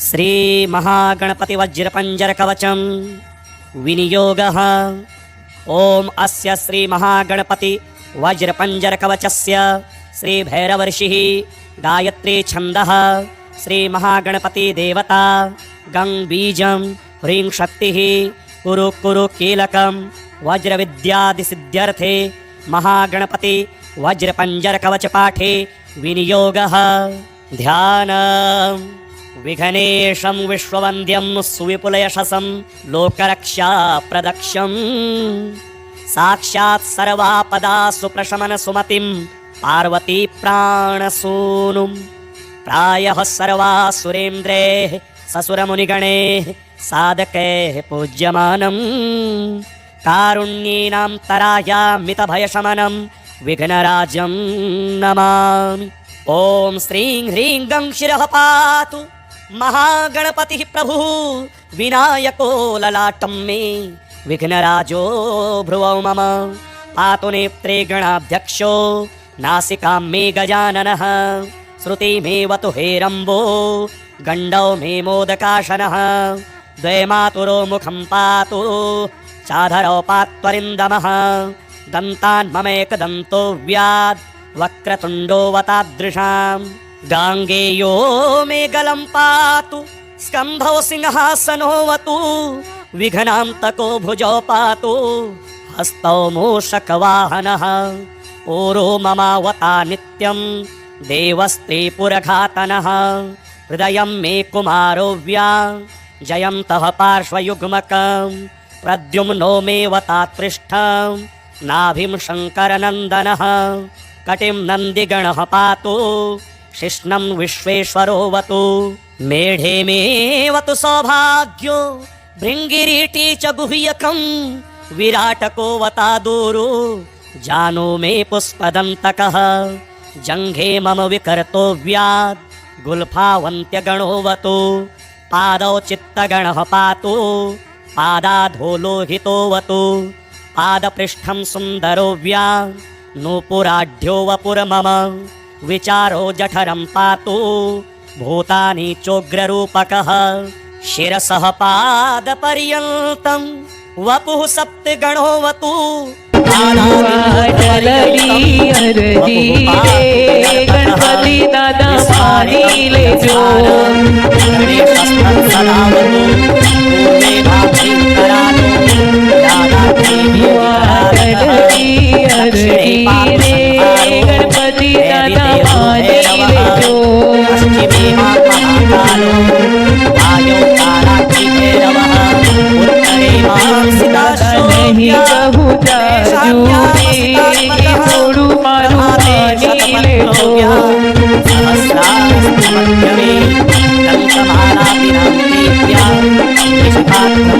श्री महागणपति वज्रपंजर कवचम विनियोगः। ओम अस्य श्री महागणपति वज्रपंजर कवचस्य श्री भैरवर्षिः गायत्री छंदः श्री महागणपति देवता गं बीजं ह्रीं शक्तिः कुरु कुरु कीलकं वज्र विद्यादि सिद्ध्यर्थे महागणपति वज्रपंजर कवच पाठे विनियोगः। ध्यानम् विघ्नेशं विश्ववन्द्यं सुविपुलयशसं लोकरक्षाप्रदक्षं साक्षात् सर्वापदा सुप्रशमन सुमतिं पार्वती प्राणसूनुं प्रायः सर्वासुरेन्द्रैः ससुरमुनिगणैः साधकैः पूज्यमानं कारुण्येनां तरायामितभयशमनं विघ्नराजं नमामि। ओम श्रीं ह्रीं गं शिरः पातु महागणपतिः प्रभुः विनायको ललाटं मे विघ्नराजो भ्रुवौ मम पातु नेत्रे गणाध्यक्षो नासिकां मे गजाननः श्रुति मे वतु हेरम्बो गण्डौ मे मोदकाशनः द्वे मातुरो मुखं पातु चाधरौ पात्वरिन्दमः दन्तान् ममेकदन्तो व्याद् वक्रतुण्डो वतादृशां गाङ्गेयो मे गलं पातु स्कन्धौ सिंहासनोऽवतु विघ्नान्तको भुजौ पातु हस्तौ मूषकवाहनः ऊरो ममावता नित्यं देवस्त्रीपुरघातनः हृदयं मे कुमारो व्या जयन्तः पार्श्वयुग्मकं प्रद्युम्नो मे वतात्पृष्ठं नाभिं शङ्करनन्दनः कटिं नन्दिगणः पातु शिष्णं विश्वेश्वरोऽवतु मेढे मे वतु सौभाग्यो भृङ्गिरीटी च गुह्यकं विराटको वतादूरु जानो मे पुष्पदन्तकः जङ्घे मम विकर्तो व्याद् गुल्फावन्त्यगणोऽवतु पादौ चित्तगणः पातु पादाधो लोहितोऽवतु पादपृष्ठं सुन्दरो व्याद् नूपुराढ्यो वपुर्मम विचारो जठरं पातु भूतानि चोग्ररूपकः शिरसः पादपर्यन्तं वपुः सप्तगणोऽवतु गणपति दादा पानी ले जो गणपति दादा पानी ले जो नहीं कहू छोड़ू मारू पानी ले जो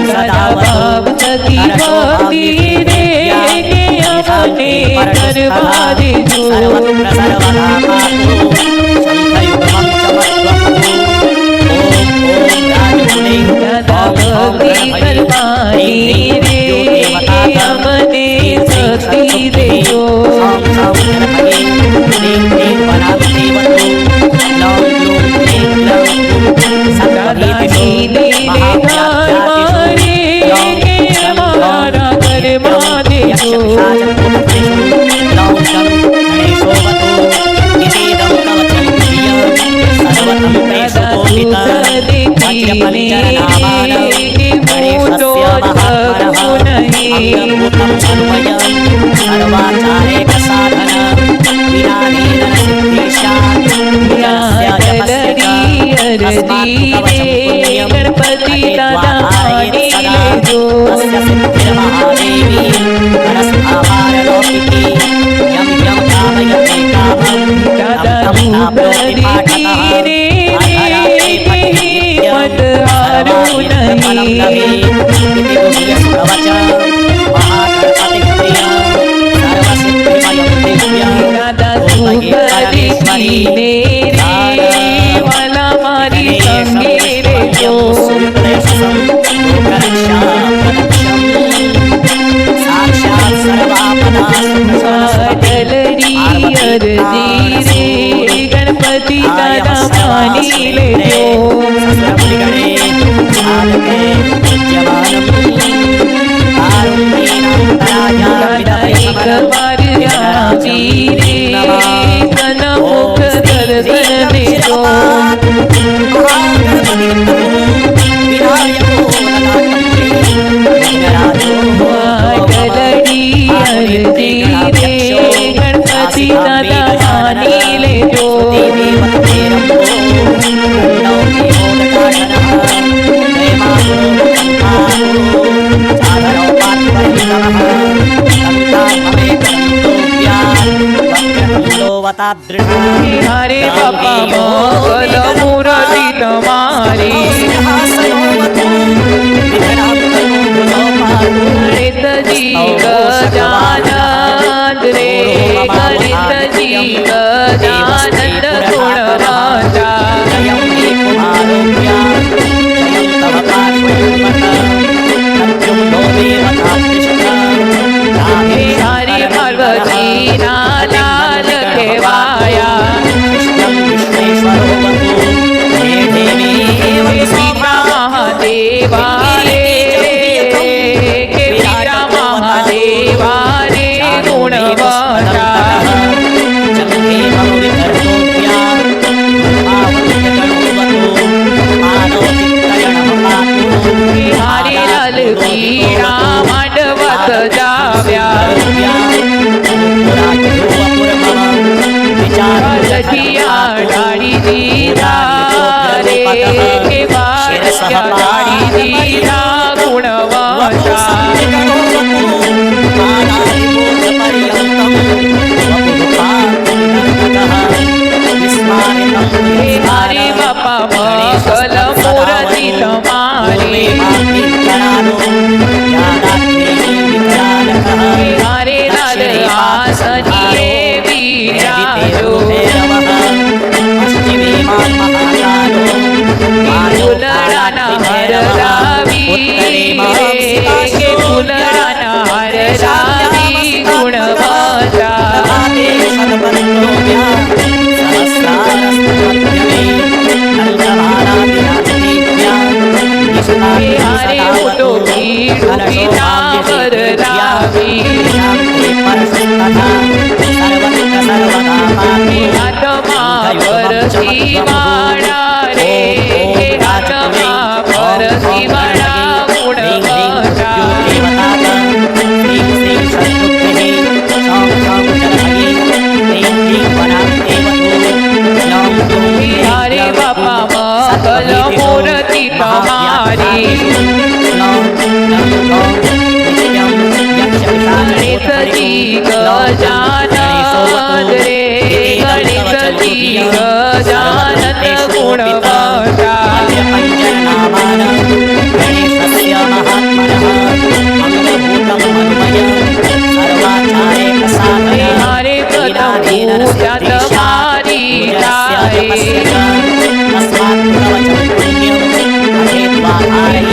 सदा भक्ति रे अपने दरबार जो सदा भक्ति करवाई रे अपने शक्ति दे जो गणपति दादा पानी ले जो वाला मारी संगे रे जो वादळी अर्जी रे गणपती दादा मानी लेजो हरे बापा मंगल मूर्ति तुम्हारी गणित जी गजानंद रे गणित जी गजानंद गुणवंता हरि पार्वती लाल केवाया महादेवा रे के वीरा महादेवा रे गुणवंता हरि लाल वीरा मांडवत जाव्या जिया डाळी दीदा रे के वारस्या डाळी दीदा गुणवंता हरे बापा मंगल मूर्ति तुम्हारी हरे लाल आसनिए विराजो फुलडाना हर रावी के फुलडाना हर रावी गुणवंता हरे उठो भीड़ा वर रावी आत्मा पर शिवाड़ा रे आत्मा पर शिवाड़ा गुणवंता हरे बापा मंगल मूर्ति तुम्हारी गणित जी गजानंद रे गणित जी गजानंद गुणवंता हरे प्रथम पूजा तुम्हारी जाए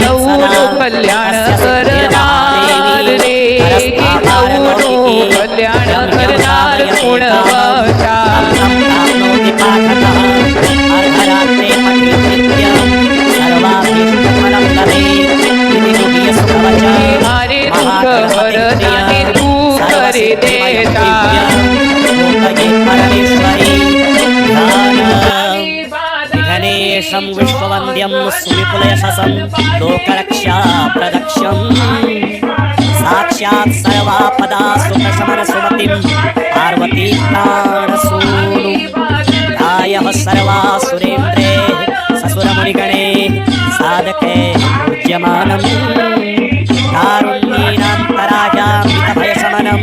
गौरो कल्याण करनार रे गौरो कल्याण करनार गुणवंता हरे दुख हरनाने तू करे देता गणेशं विश्ववन्द्यं सुविपुलयशसं लोकरक्षाप्रदक्षं साक्षात् सर्वापदा सुखशमनसुमतिं पार्वती प्राणसूनु प्रायः सर्वासुरेन्द्रे ससुरमुनिगणे साधके पूज्यमानं कारुण्येनान्तरायामितभयशमनं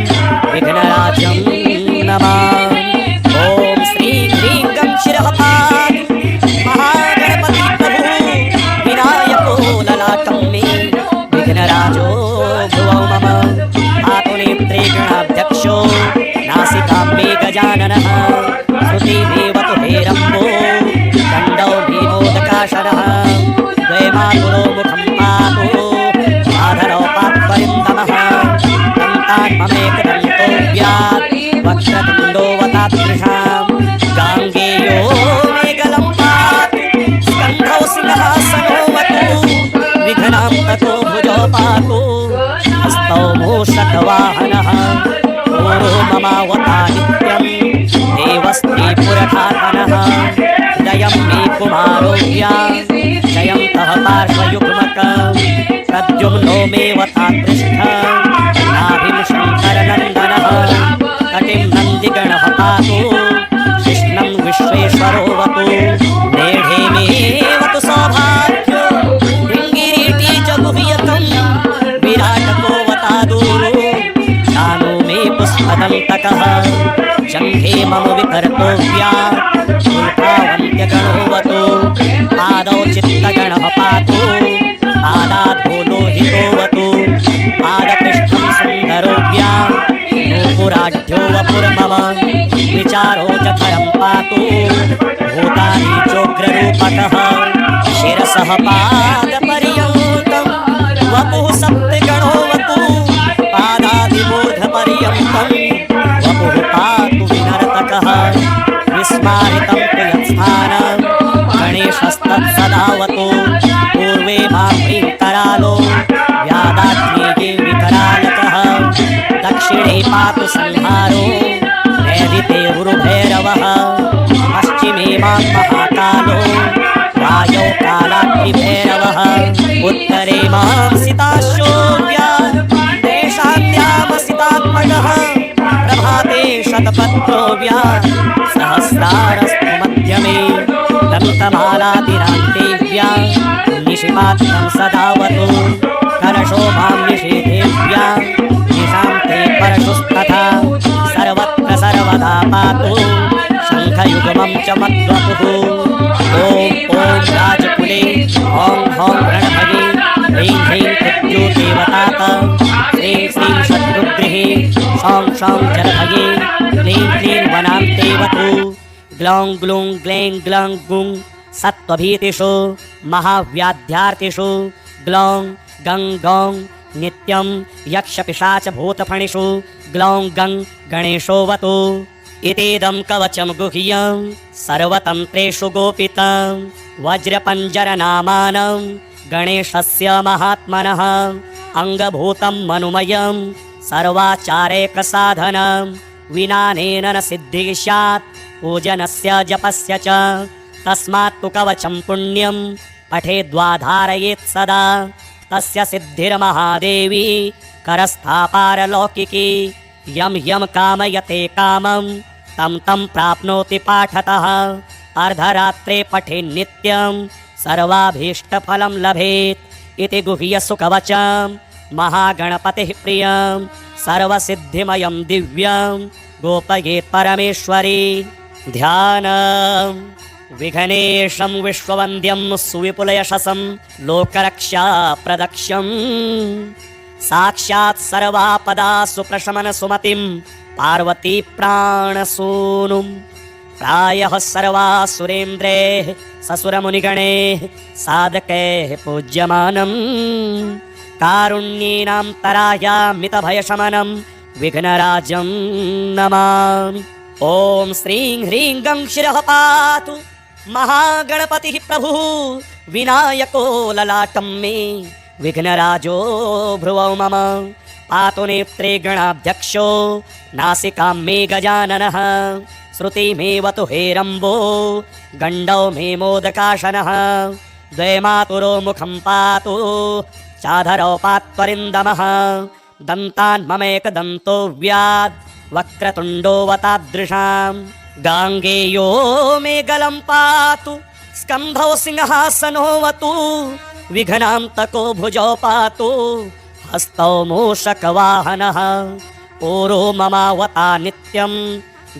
विघ्नराजं नमामि। ॐ श्री ह्रीं गं शिरः पातु महागणपति प्रभु विनायको ललाटं मे विघ्नराजो भुवौ मम आतुनेत्रे गणाध्यक्षो नासिकां मे गजाननः श्रुतिदेवतु हेरम्बो दण्डौ भीमोदकाशनः द्वयमातुरो मुखं पातु आधरौ पात्वरिन्दमः दन्तान्ममेकदन्तो व्यात् वक्रतुण्डो वतादृशां गाङ्गेयो मेघलं पातु स्कन्धौ सिंहासनोऽवतु विघ्नां ततो भुजो पातु हस्तौ मूषकवाहनः पूरो ममावता नित्यं देवस्ते पुरठातनः हृदयं मे कुमारोऽव्या प्रद्युम्नो मे वतापृष्ठं नाभिं शङ्करनन्दनः कटिं नन्दिगणः पातु कृष्णं विश्वेश्वरो वतु मेढे मे वतु सौभाग्यो भृङ्गिरीटी च गुह्यकं विराटको वतादूरो जानो मे पुष्पदन्तकः जङ्घे मम विकर्तव्या गुल्फावन्त्यगणो वतु पादौ चित्तगणः पातु पादाधो लोहितो वतु पादपृष्ठं सुन्दरोऽव्या नूपुराढ्यो वपुर्मम विचारो जठरं पातु भूतानि चोग्ररूपकः शिरसः पादपर्यन्तं वपुः सप्तगणो वतु पादादिमूर्धपर्यन्तं वपुः पातु विनर्तकः विस्मारितं तु यत्स्थानं गणेशस्तत्सदावतु पूर्वे मां करालो व्यादात्म्ये विकरालकः दक्षिणे पातु संहारो नैऋते गुरुभैरवः पश्चिमे मां महाकालो वायौ कालाग्निभैरवः उत्तरे मां सिताशोऽव्या देशाद्यामसितात्मकः प्रभाते शतपत्रोऽव्या सहस्रारस्तु मध्यमे दन्तमालादिरान्तेव्या निशिपात्रं सदावतु करशोभां निषेधेव्या निशान्ते परशुस्तथा सर्वत्र सर्वदा पातु शङ्खयुग्मं च मद्वपुः ॐ ॐ राजकुले ॐ ॐ रणभगे ह्रीं ह्रीं प्रद्योदेवतात श्रीं श्रीं शत्रुगृहे शौं शौं जनभगे क्लीं क्लीं वनान्ते वतु ग्लौं ग्लूं ग्लैं ग्लं गुं सत्त्वभीतिषु महाव्याध्यार्तिषु ग्लौं गं गौं नित्यं यक्षपिशाचभूतफणिषु ग्लौं गं गणेशोऽवतु इतीदं कवचं गुह्यं सर्वतन्त्रेषु गोपितं वज्रपञ्जरनामानं गणेशस्य महात्मनः अङ्गभूतं मनुमयं सर्वाचारैकसाधनं विनानेन न सिद्धिः स्यात् पूजनस्य जपस्य च तस्मात् तु कवचं पुण्यं पठेद्वाधारयेत् सदा तस्य सिद्धिर्महादेवी करस्थापारलौकिकी यं यं कामयते कामं तं तं प्राप्नोति पाठतः अर्धरात्रे पठेन्नित्यं सर्वाभीष्टफलं लभेत् इति गुह्यसुकवचं महागणपतिः प्रियं सर्वसिद्धिमयं दिव्यं गोपयेत् परमेश्वरी ध्यानम् विघ्नेशं विश्ववन्द्यं सुविपुलयशसं लोकरक्षाप्रदक्षं साक्षात् सर्वापदा सुप्रशमन सुमतिं पार्वती प्राणसूनुं प्रायः सर्वासुरेन्द्रैः ससुरमुनिगणैः साधकैः पूज्यमानं कारुण्येनां तरायामितभयशमनं विघ्नराजं नमामि। ॐ श्रीं ह्रीं गं शिरः पातु महागणपतिः प्रभुः विनायको ललाटं मे विघ्नराजो भ्रुवौ मम पातु नेत्रे गणाध्यक्षो नासिकां मे गजाननः श्रुति मे वतु हेरम्बो गण्डौ मे मोदकाशनः द्वे मातुरो मुखं पातु चाधरौ पात्वरिन्दमः दन्तान् ममेकदन्तो व्याद् वक्रतुण्डो वतादृशां गाङ्गेयो मे गलं पातु स्कन्धौ सिंहासनो वतु विघ्नान्तको भुजौ पातु हस्तौ मूषकवाहनः पूरो ममावता नित्यं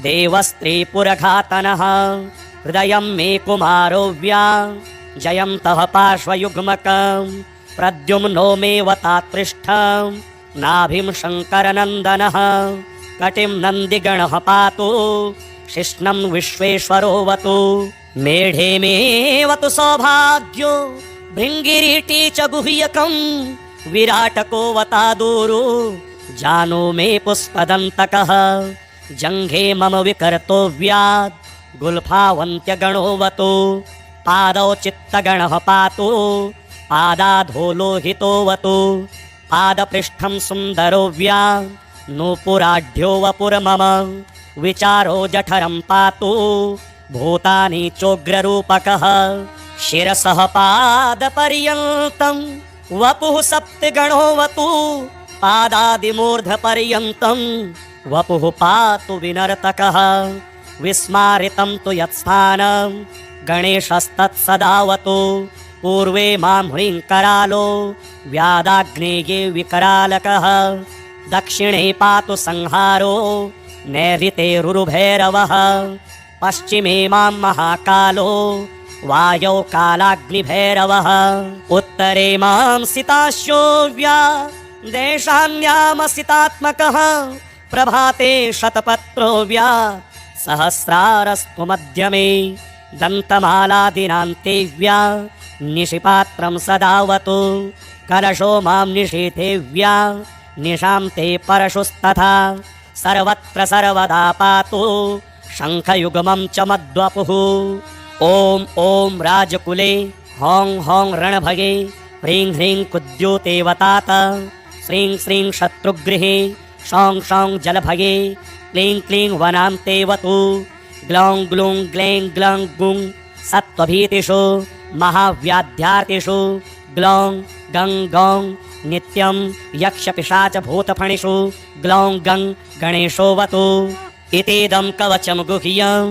देवस्त्रीपुरघातनः हृदयं मे कुमारो व्या जयन्तः पार्श्वयुग्मकं प्रद्युम्नो मे वतात्पृष्ठं नाभिं शङ्करनन्दनः कटिं नन्दिगणः पातु शिष्णं विश्वेश्वरो वतु मेढे मे वतु सौभाग्यो भृङ्गिरीटी च गुह्यकं विराटको वतादूरो जानो मे पुष्पदन्तकः जङ्घे मम विकर्तो व्याद् गुल्फावन्त्यगणो वतु पादौ चित्तगणः पातु पादाधो लोहितो वतु पादपृष्ठं सुन्दरो व्या नूपुराढ्यो वपुर्मम विचारो जठरं पातु भूतानि चोग्ररूपकः शिरसः पादपर्यन्तं वपुः सप्तगणोऽवतु पादादिमूर्धपर्यन्तं वपुः पातु विनर्तकः विस्मारितं तु यत्स्थानं गणेशस्तत्सदावतु पूर्वे मां ह्रीं करालो व्यादाग्नेये विकरालकः दक्षिणे पातु संहारो नैऋते रुरुभैरवः पश्चिमे मां महाकालो वायौ कालाग्निभैरवः उत्तरे मां सिताश्योव्या देशान्यामसितात्मकः प्रभाते शतपत्रोव्या सहस्रारस्तु मध्यमे दन्तमालादिनान्तेव्या निशिपात्रं सदावतु कलशो मां निशीथेव्या निशान्ते परशुस्तथा सर्वत्र सर्वदा पातु शङ्खयुग्मं च मद्वपुः ॐ ॐ राजकुले हौं हौं रणभगे ह्रीं ह्रीं कुद्योतेवतात श्रीं श्रीं शत्रुगृहे शौं शौं जलभगे क्लीं क्लीं वनान्तेवतु ग्लौं ग्लूं ग्लैं ग्लं गुं सत्त्वभीतिषु महाव्याध्यार्तिषु ग्लौं गं गौं नित्यं यक्षपिशाचभूतफणिषु ग्लौं गं गणेशोऽवतु इतीदं कवचं गुह्यं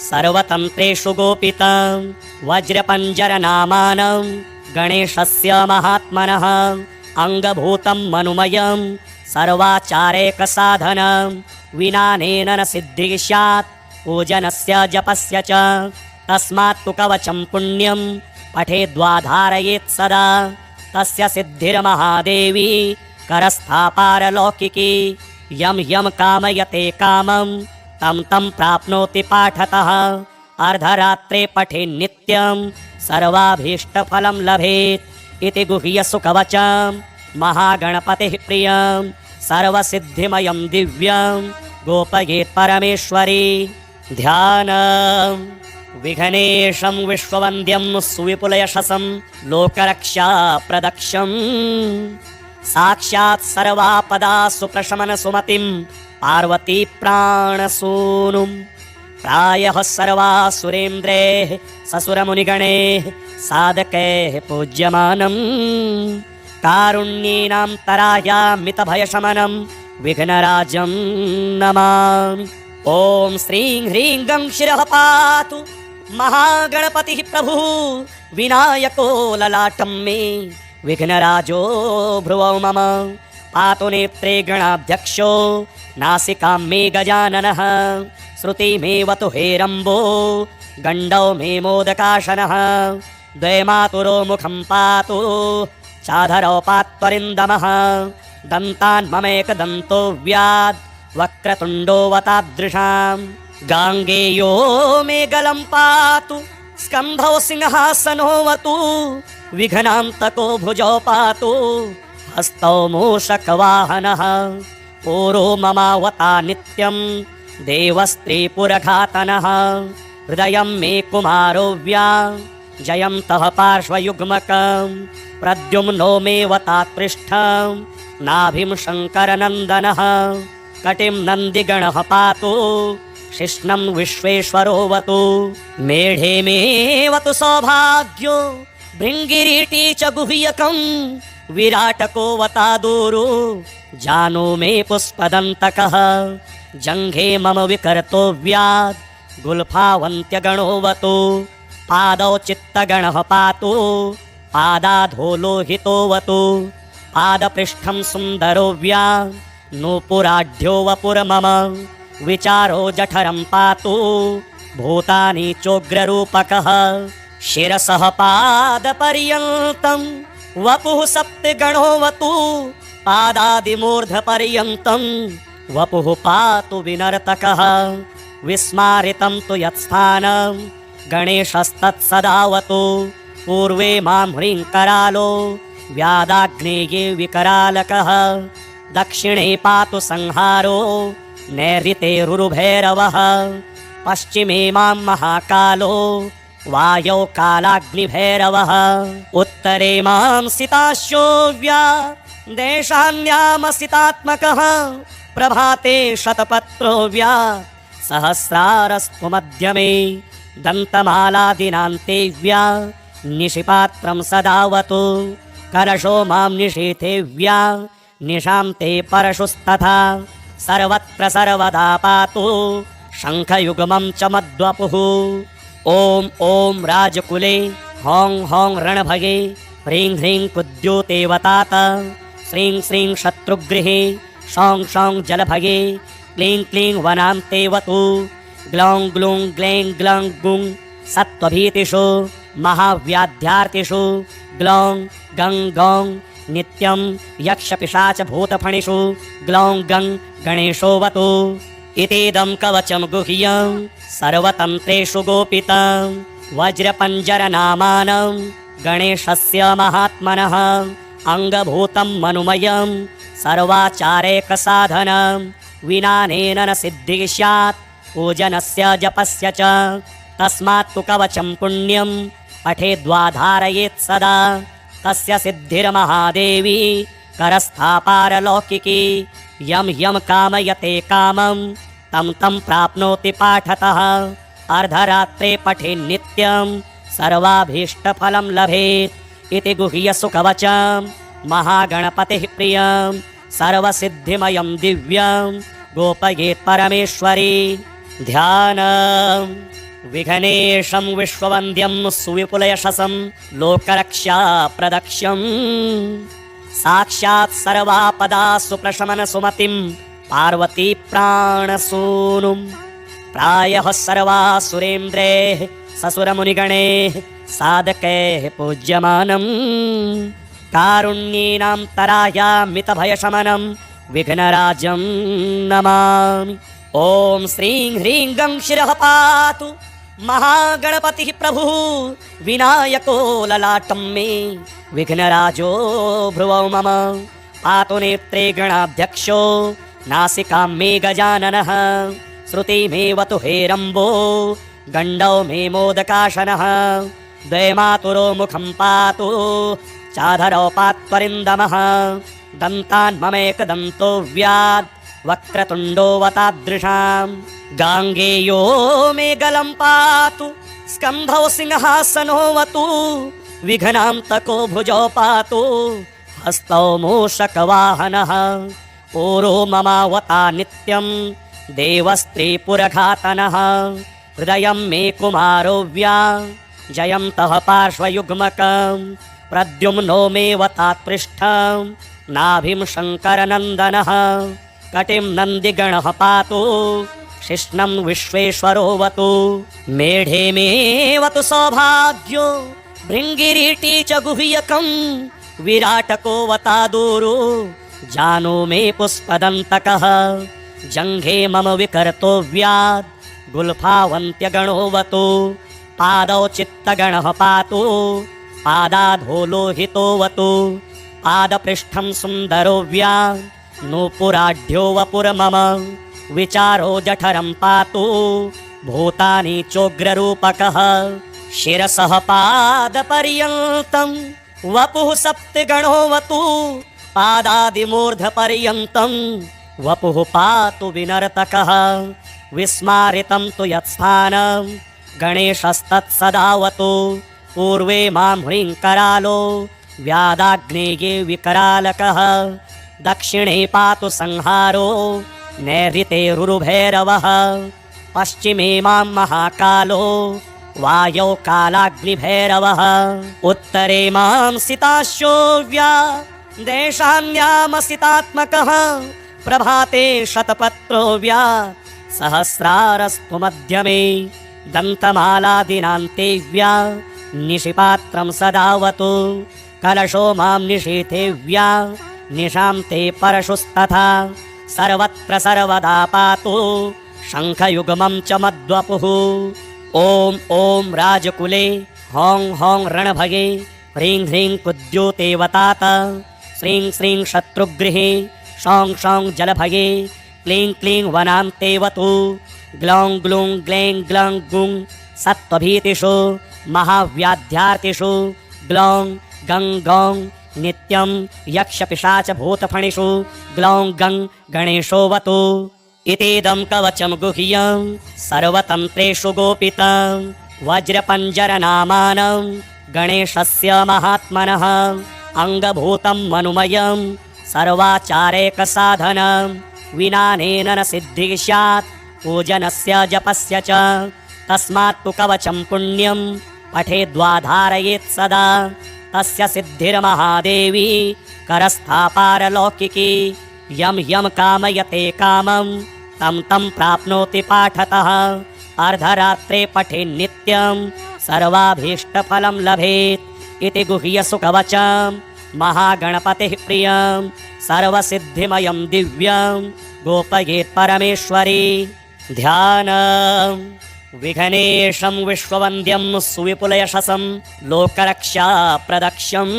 सर्वतन्त्रेषु गोपितं वज्रपञ्जरनामानं गणेशस्य महात्मनः अङ्गभूतं मनुमयं सर्वाचारेकसाधनं विनानेन न सिद्धिः स्यात् पूजनस्य जपस्य च तस्मात् तु कवचं पुण्यं पठेद्वाधारयेत् सदा तस्य सिद्धिर्महादेवी करस्थापारलौकिकी यं यं कामयते कामं तं तं प्राप्नोति पाठतः अर्धरात्रे पठेन्नित्यं सर्वाभीष्टफलं लभेत् इति गुह्यसुकवचं महागणपतिः प्रियं सर्वसिद्धिमयं दिव्यं गोपयेत् परमेश्वरी ध्यानम् विघ्नेशं विश्ववन्द्यं सुविपुलयशसं लोकरक्षाप्रदक्षं साक्षात् सर्वापदा सुप्रशमन सुमतिं पार्वती प्राणसूनुं प्रायः सर्वासुरेन्द्रैः ससुरमुनिगणैः साधकैः पूज्यमानं कारुण्येनां तरायामितभयशमनं विघ्नराजं नमामि ॐ श्रीं ह्रीं गं शिरः पातु महागणपतिः प्रभुः विनायको ललाटं मे विघ्नराजो भ्रुवौ मम पातु नेत्रे गणाध्यक्षो नासिकां मे गजाननः श्रुतिमेवतु हेरम्बो गण्डौ मे मोदकाशनः द्वे मातुरो मुखं पातु चाधरौ पात्वरिन्दमः दन्तान् ममेकदन्तो व्याद् वक्रतुण्डोऽवतादृशां गाङ्गेयो मे गलं पातु स्कन्धौ सिंहासनोऽवतु विघ्नान्तको भुजौ पातु हस्तौ मूषकवाहनः पूरो ममावता नित्यं देवस्त्रीपुरघातनः हृदयं मे कुमारो व्या जयन्तः पार्श्वयुग्मकं प्रद्युम्नो मे वतात्पृष्ठं नाभिं शङ्करनन्दनः कटिं नन्दिगणः पातु शिष्णं विश्वेश्वरोऽवतु मेढे मेऽवतु सौभाग्यो भृङ्गिरीटी च गुह्यकं विराटको वतादूरु जानो मे पुष्पदन्तकः जङ्घे मम विकर्तो व्याद् गुल्फावन्त्यगणोऽवतु पादौ चित्तगणः पातु पादाधो लोहितोऽवतु पादपृष्ठं सुन्दरो व्याद् नूपुराढ्यो वपुर्मम विचारो जठरं पातु भूतानि चोग्ररूपकः शिरसः पादपर्यन्तं वपुः सप्तगणोऽवतु पादादिमूर्धपर्यन्तं वपुः पातु विनर्तकः विस्मारितं तु यत्स्थानं गणेशस्तत्सदावतु पूर्वे मां ह्रीं करालो व्यादाग्नेये विकरालकः दक्षिणे पातु संहारो नैऋते रुरुभैरवः पश्चिमे मां महाकालो वायौ कालाग्निभैरवः उत्तरे मां सिताश्योव्या देशान्यामसितात्मकः प्रभाते शतपत्रोव्या सहस्रारस्तु मध्यमे दन्तमालादिनान्तेव्या निशिपात्रं सदावतु कलशो मां निशीथेव्या निशान्ते परशुस्तथा सर्वत्र सर्वदा पातु शङ्खयुग्मं च मद्वपुः। ॐ ॐ राजकुले हौं हौं रणभगे ह्रीं ह्रीं कुद्योतेवतात श्रीं श्रीं शत्रुगृहे शौं शौं जलभगे क्लीं क्लीं वनान्तेवतु ग्लौं ग्लूं ग्लैं ग्लौं गुं सत्त्वभीतिषु महाव्याध्यार्तिषु ग्लौं गं गौं नित्यं यक्षपिशाचभूतफणिषु ग्लौं गं गणेशोऽवतु। इतीदं कवचं गुह्यं सर्वतन्त्रेषु गोपितं वज्रपञ्जरनामानं गणेशस्य महात्मनः अङ्गभूतं मनुमयं सर्वाचारेकसाधनं विनानेन न सिद्धिः स्यात् पूजनस्य जपस्य च। तस्मात् तु कवचं पुण्यं पठेद्वाधारयेत् सदा तस्य सिद्धिर्महादेवी करस्थापारलौकिकी। यं यं कामयते कामं तं तं प्राप्नोति पाठतः अर्धरात्रे पठेन्नित्यं सर्वाभीष्टफलं लभेत् इति गुह्यसुकवचं महागणपतिः प्रियं सर्वसिद्धिमयं दिव्यं गोपयेत् परमेश्वरी। ध्यानं विघ्नेशं विश्ववन्द्यं सुविपुलयशसं लोकरक्षाप्रदक्षं साक्षात् सर्वापदा सुप्रशमन सुमतिं पार्वती प्राणसूनुं प्रायः सर्वासुरेन्द्रैः ससुरमुनिगणैः साधकैः पूज्यमानं कारुण्येनां तरायामितभयशमनं विघ्नराजं नमामि। ॐ श्रीं ह्रीं गं शिरः पातु महागणपतिः प्रभुः विनायको ललाटं मे विघ्नराजो भ्रुवौ मम पातु नेत्रे गणाध्यक्षो नासिकां मे गजाननः श्रुतिमेवतु हेरम्बो गण्डौ मे मोदकाशनः द्वे मातुरो मुखं पातु चाधरौ पात्वरिन्दमः दन्तान् ममेकदन्तो व्याद् वक्रतुण्डोऽवतादृशां गाङ्गेयो मे गलं पातु स्कन्धौ सिंहासनोऽवतु विघ्नान्तको भुजौ पातु हस्तौ मूषकवाहनः पूरो ममावता नित्यं देवस्त्रीपुरघातनः हृदयं मे कुमारो व्या जयन्तः पार्श्वयुग्मकं प्रद्युम्नो मे वतात्पृष्ठं नाभिं शङ्करनन्दनः कटिं नन्दिगणः पातु शिष्णं विश्वेश्वरोऽवतु मेढे मेऽवतु सौभाग्यो भृङ्गिरीटी च गुह्यकं विराटको वतादूरु जानो मे पुष्पदन्तकः जङ्घे मम विकर्तो व्याद् गुल्फावन्त्यगणोऽवतु पादौ चित्तगणः पातु पादाधो लोहितोऽवतु पादपृष्ठं सुन्दरो व्याद् नूपुराढ्यो वपुर्मम विचारो जठरं पातु भूतानि चोग्ररूपकः शिरसः पादपर्यन्तं वपुः सप्तगणोऽवतु पादादिमूर्धपर्यन्तं वपुः पातु विनर्तकः विस्मारितं तु यत्स्थानं गणेशस्तत्सदावतु पूर्वे मां ह्रीं करालो व्यादाग्नेये विकरालकः दक्षिणे पातु संहारो नैऋते रुरुभैरवः पश्चिमे मां महाकालो वायौ कालाग्निभैरवः उत्तरे मां सिताश्चोव्या देशान्यामसितात्मकः प्रभाते शतपत्रो व्या सहस्रारस्तु मध्यमे दन्तमालादिनान्ते व्या निशिपात्रं सदावतु कलशो मां निशीथे व्या निशान्ते परशुस्तथा सर्वत्र सर्वदा पातु शङ्खयुग्मं च मद्वपुः। ॐ ॐ राजकुले हौं हौं रणभगे ह्रीं ह्रीं कुद्योतेवतात श्रीं श्रीं शत्रुगृहे शौं शौं जलभगे क्लीं क्लीं वनान्तेवतु ग्लौं ग्लूं ग्लैं ग्लौं गुं सत्त्वभीतिषु महाव्याध्यार्तिषु ग्लौं गं गौं नित्यं यक्षपिशाचभूतफणिषु ग्लौं गं गणेशोऽवतु। इतीदं कवचं गुह्यं सर्वतन्त्रेषु गोपितं वज्रपञ्जरनामानं गणेशस्य महात्मनः अङ्गभूतं मनुमयं सर्वाचारेकसाधनं विनानेन न सिद्धिः स्यात् पूजनस्य जपस्य च तस्मात् तु कवचं पुण्यं पठेद्वा धारयेत् सदा तस्य सिद्धिर्महादेवी करस्थापारलौकिकी यं यं कामयते कामं तं तं प्राप्नोति पाठतः अर्धरात्रे पठेन्नित्यं सर्वाभीष्टफलं लभेत् इति गुह्यसुकवचं महागणपतिः प्रियं सर्वसिद्धिमयं दिव्यं गोपयेत् परमेश्वरी ध्यानम् विघ्नेशं विश्ववन्द्यं सुविपुलयशसं लोकरक्षाप्रदक्षं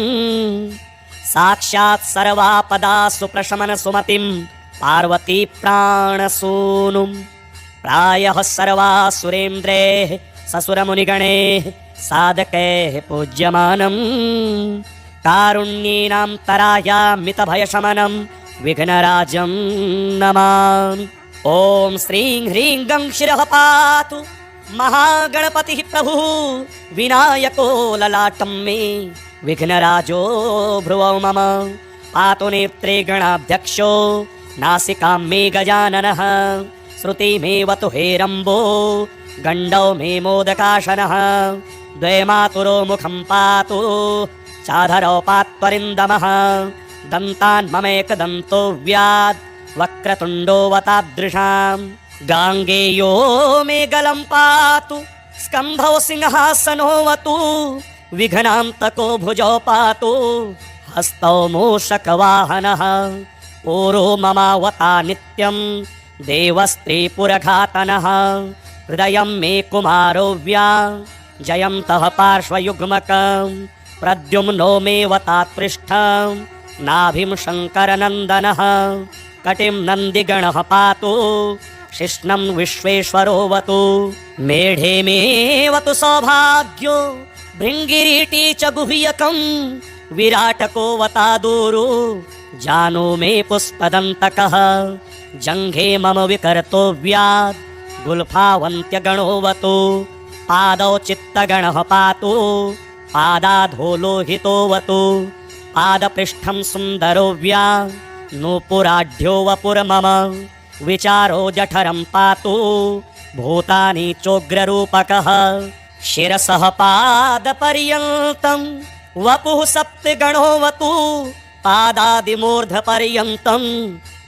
साक्षात् सर्वापदासु प्रशमनसुमतिं पार्वती प्राणसूनुं प्रायः सर्वासुरेन्द्रैः ससुरमुनिगणैः साधकैः पूज्यमानं कारुण्येनां तरायामितभयशमनं विघ्नराजं नमामि। ॐ श्रीं ह्रीं गं शिरः पातु महागणपतिः प्रभुः विनायको ललाटं मे विघ्नराजो भ्रुवौ मम पातु नेत्रे गणाध्यक्षो नासिकां मे गजाननः श्रुतिमेवतु हेरम्बो गण्डौ मे मोदकाशनः द्वे मातुरो मुखं पातु चाधरौ पात्वरिन्दमः दन्तान् ममेकदन्तो व्याद् वक्रतुण्डोऽवतादृशां गाङ्गेयो मे गलं पातु स्कन्धौ सिंहासनोऽवतु विघ्नान्तको भुजौ पातु हस्तौ मूषकवाहनः पूरो ममावता नित्यं देवस्त्रीपुरघातनः हृदयं मे कुमारो व्या जयन्तः पार्श्वयुग्मकं प्रद्युम्नो मे वतात्पृष्ठं नाभिं शङ्करनन्दनः कटिं नन्दिगणः पातु शिष्णं विश्वेश्वरोऽवतु मेढे मेऽवतु सौभाग्यो भृङ्गिरीटी च गुह्यकं विराटको वतादूरु जानो मे पुष्पदन्तकः जङ्घे मम विकर्तो व्याद् गुल्फावन्त्यगणोऽवतु पादौ चित्तगणः पातु पादाधो लोहितोऽवतु पादपृष्ठं सुन्दरो व्या नूपुराढ्यो वपुर्मम विचारो जठरं पातु भूतानि चोग्ररूपकः शिरसः पादपर्यन्तं वपुः सप्तगणोऽवतु पादादिमूर्धपर्यन्तं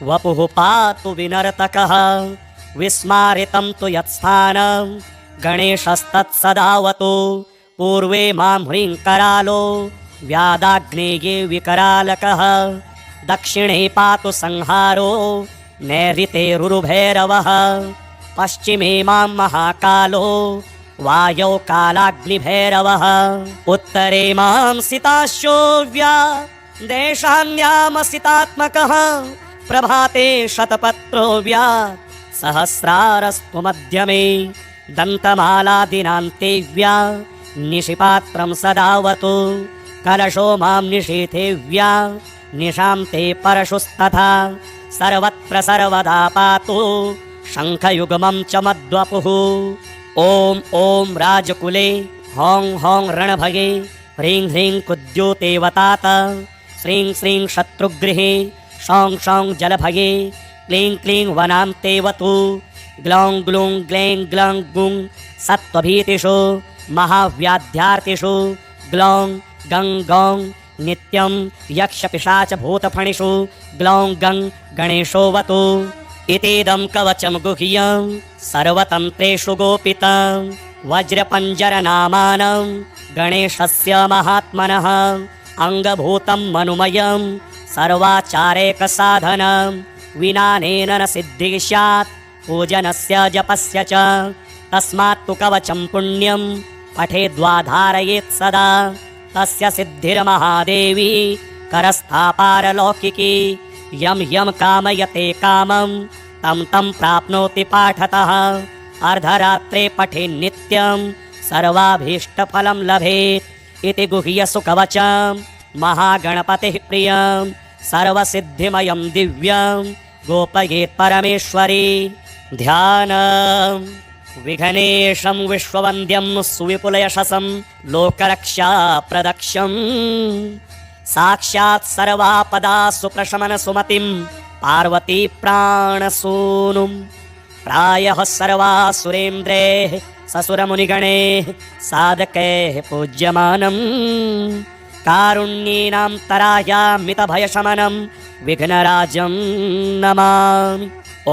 वपुः पातु विनर्तकः विस्मारितं तु यत्स्थानं गणेशस्तत्सदावतु पूर्वे मां ह्रीं करालो व्यादाग्नेये विकरालकः दक्षिणे पातु संहारो नैऋते रुरुभैरवः पश्चिमे मां महाकालो वायौ कालाग्निभैरवः उत्तरे मां सिताश्यो व्या देशान्यामसितात्मकः प्रभाते शतपत्रो व्या सहस्रारस्तु मध्यमे दन्तमालादिनान्ते व्या निशिपात्रं सदावतु कलशो मां निशीथे व्या निशान्ते परशुस्तथा सर्वत्र सर्वदा पातु शङ्खयुग्मं च मद्वपुः ॐ ॐ राजकुले हौं हौं रणभगे ह्रीं ह्रीं कुद्योतेवतात श्रीं श्रीं शत्रुगृहे शौं शौं जलभगे क्लीं क्लीं वनान्तेवतु ग्लौं ग्लूं ग्लैं ग्लं गुं सत्त्वभीतिषु महाव्याध्यार्तिषु ग्लौं गं गौं नित्यं यक्षपिशाचभूतफणिषु ग्लौं गं गणेशोऽवतु इतीदं कवचं गुह्यं सर्वतन्त्रेषु गोपितं वज्रपञ्जरनामानं गणेशस्य महात्मनः अङ्गभूतं मनुमयं सर्वाचारेकसाधनं विनानेन न सिद्धिः स्यात् पूजनस्य जपस्य च तस्मात् तु कवचं पुण्यं पठेद्वा धारयेत् सदा तस्य सिद्धिर्महादेवी करस्थापारलौकिकी यं यं कामयते कामं तं तं प्राप्नोति पाठतः अर्धरात्रे पठेन्नित्यं सर्वाभीष्टफलं लभेत् इति गुह्यसुकवचं महागणपतिः प्रियं सर्वसिद्धिमयं दिव्यं गोपयेत् परमेश्वरी ध्यानम् विघ्नेशं विश्ववन्द्यं सुविपुलयशसं लोकरक्षाप्रदक्षं साक्षात् सर्वापदा सुप्रशमन सुमतिं पार्वती प्राणसूनुं प्रायः सर्वासुरेन्द्रैः ससुरमुनिगणैः साधकैः पूज्यमानं कारुण्येनां तरायामितभयशमनं विघ्नराजं नमामि।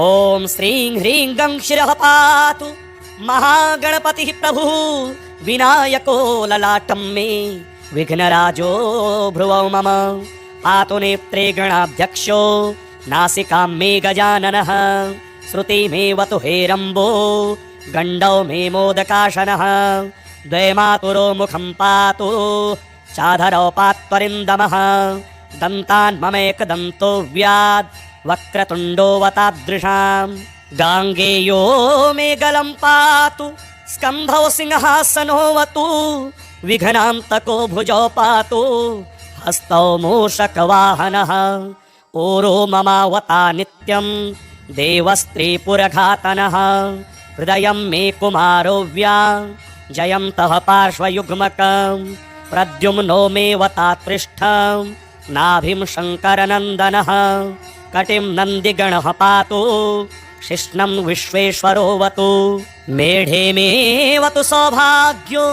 ॐ श्रीं ह्रीं गं शिरः पातु महागणपतिः प्रभुः विनायको ललाटं मे विघ्नराजो भ्रुवौ मम पातु नेत्रे गणाध्यक्षो नासिकां मे गजाननः श्रुति मे वतु हेरम्बो गण्डौ मे मोदकाशनः द्वे मातुरो मुखं पातु चाधरौ पात्वरिन्दमः दन्तान् ममेकदन्तो व्याद् वक्रतुण्डोऽवतादृशाम् गाङ्गेयो मे गलं पातु स्कन्धौ सिंहासनोऽवतु विघ्नान्तको भुजौ पातु हस्तौ मूषकवाहनः ओरो ममावता नित्यं देवस्त्रीपुरघातनः हृदयं मे कुमारो व्या जयन्तः पार्श्वयुग्मकं प्रद्युम्नो मे वतात्पृष्ठं नाभिं शङ्करनन्दनः कटिं नन्दिगणः पातु शिष्णं विश्वेश्वरोऽवतु मेढे मे वतु सौभाग्यो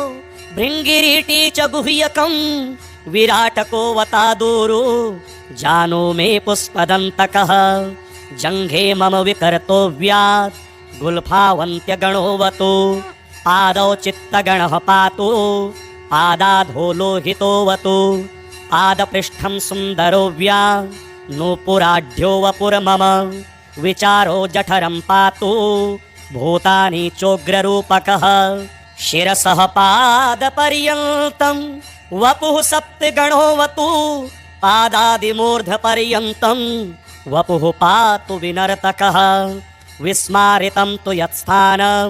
भृङ्गिरीटी च गुह्यकं विराटको वतादूरु जानो मे पुष्पदन्तकः जङ्घे मम विकर्तो व्यात् गुल्फावन्त्यगणोऽवतु पादौ चित्तगणः पातु पादाधो लोहितोऽवतु पादपृष्ठं सुन्दरो व्या नूपुराढ्यो वपुर्मम विचारो जठरं पातु भूतानि चोग्ररूपकः शिरसः पादपर्यन्तं वपुः सप्तगणोऽवतु पादादिमूर्धपर्यन्तं वपुः पातु विनर्तकः विस्मारितं तु यत्स्थानं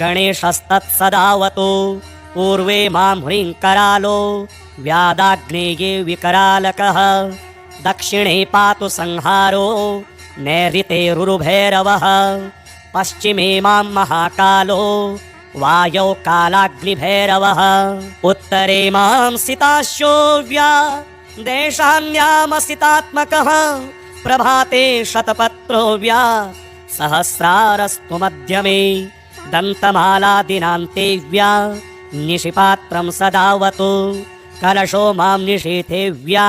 गणेशस्तत्सदावतु पूर्वे मां ह्रीं करालो व्यादाग्नेये विकरालकः दक्षिणे पातु संहारो नैऋते रुरुभैरवः पश्चिमे मां महाकालो वायौ कालाग्निभैरवः उत्तरे मां सिताश्यो व्या देशान्यामसितात्मकः प्रभाते शतपत्रो व्या सहस्रारस्तु मध्यमे दन्तमालादिनान्ते व्या निशिपात्रं सदावतु कलशो मां निशीथे व्या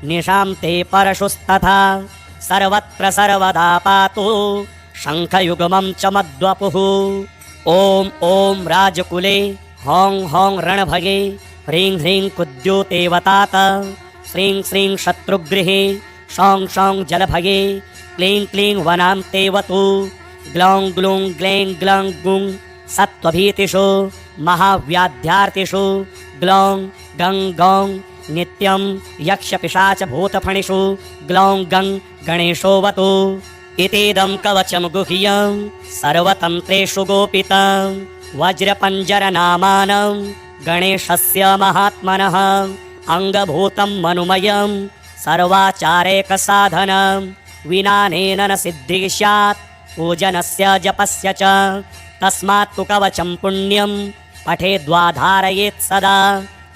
निशान्ते परशुस्तथा सर्वत्र सर्वदा पातु शङ्खयुग्मं च मद्वपुः ॐ ॐ राजकुले हौं हौं रणभगे ह्रीं ह्रीं कुद्योतेवतात श्रीं श्रीं शत्रुगृहे शौं शौं जलभगे क्लीं क्लीं वनान्तेवतु ग्लौं ग्लूं ग्लें ग्लं गुं सत्त्वभीतिषु महाव्याध्यार्तिषु ग्लौं गं गौं नित्यं यक्षपिशाचभूतफणिषु ग्लौं गं गणेशोऽवतु इतीदं कवचं गुह्यं सर्वतन्त्रेषु गोपितं वज्रपञ्जरनामानं गणेशस्य महात्मनः अङ्गभूतं मनुमयं सर्वाचारेकसाधनं विनानेन न सिद्धिः स्यात् पूजनस्य जपस्य च तस्मात् तु कवचं पुण्यं पठेद्वा धारयेत् सदा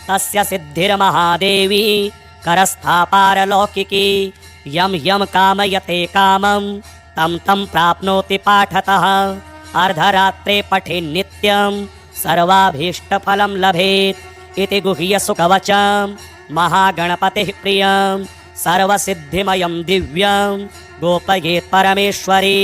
तस्य सिद्धिर्महादेवी करस्थापारलौकिकी यं यं कामयते कामं तं तं प्राप्नोति पाठतः अर्धरात्रे पठेन्नित्यं सर्वाभीष्टफलं लभेत् इति गुह्यसुकवचं महागणपतिः प्रियं सर्वसिद्धिमयं दिव्यं गोपयेत् परमेश्वरी।